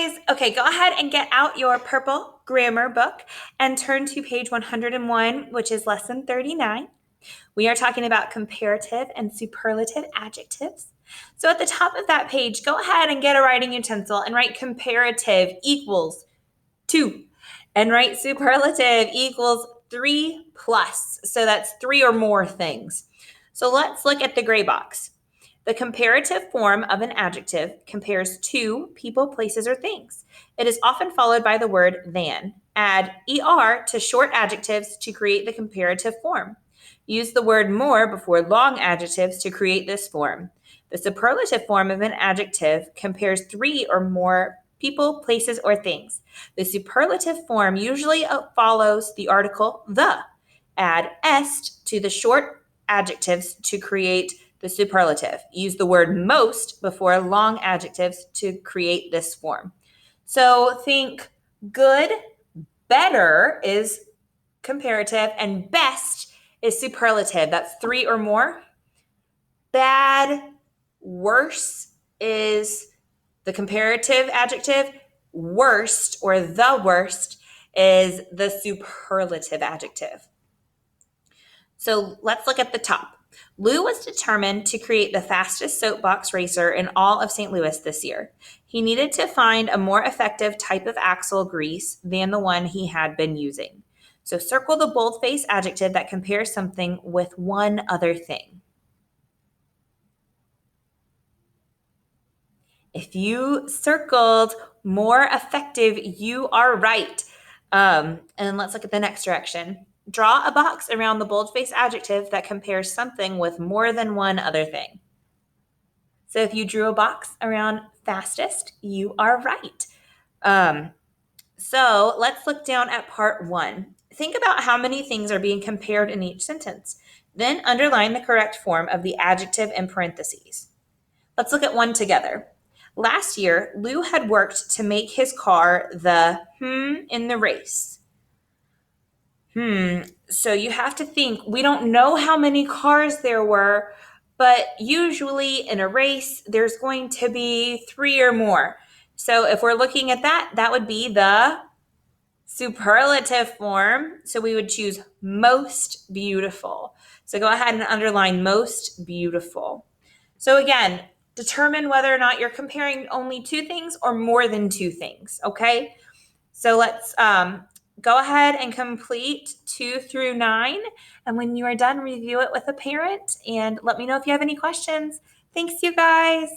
guys. Okay, go ahead and get out your purple grammar book and turn to page 101, which is lesson 39. We are talking about comparative and superlative adjectives. So at the top of that page, go ahead and get a writing utensil and write comparative equals 2 and write superlative equals 3 plus. So that's 3 or more things. So let's look at the gray box. The comparative form of an adjective compares two people, places, or things. It is often followed by the word than. Add er to short adjectives to create the comparative form. Use the word more before long adjectives to create this form. The superlative form of an adjective compares 3 or more people, places, or things. The superlative form usually follows the article the. Add est to the short adjectives to create the superlative. Use the word most before long adjectives to create this form. So think good, better is comparative, and best is superlative. That's 3 or more. Bad, worse is the comparative adjective. Worst or the worst is the superlative adjective. So let's look at the top. Lou was determined to create the fastest soapbox racer in all of St. Louis this year. He needed to find a more effective type of axle grease than the one he had been using. So circle the boldface adjective that compares something with one other thing. If you circled more effective, you are right. And let's look at the next direction. Draw a box around the boldface adjective that compares something with more than one other thing. So if you drew a box around fastest, you are right. So let's look down at part 1. Think about how many things are being compared in each sentence. Then underline the correct form of the adjective in parentheses. Let's look at one together. Last year, Lou had worked to make his car the in the race. So you have to think, we don't know how many cars there were, but usually in a race, there's going to be 3 or more. So if we're looking at that, that would be the superlative form. So we would choose most beautiful. So go ahead and underline most beautiful. So again, determine whether or not you're comparing only 2 things or more than 2 things, okay? So let's go ahead and complete 2 through 9. And when you are done, review it with a parent and let me know if you have any questions. Thanks, you guys.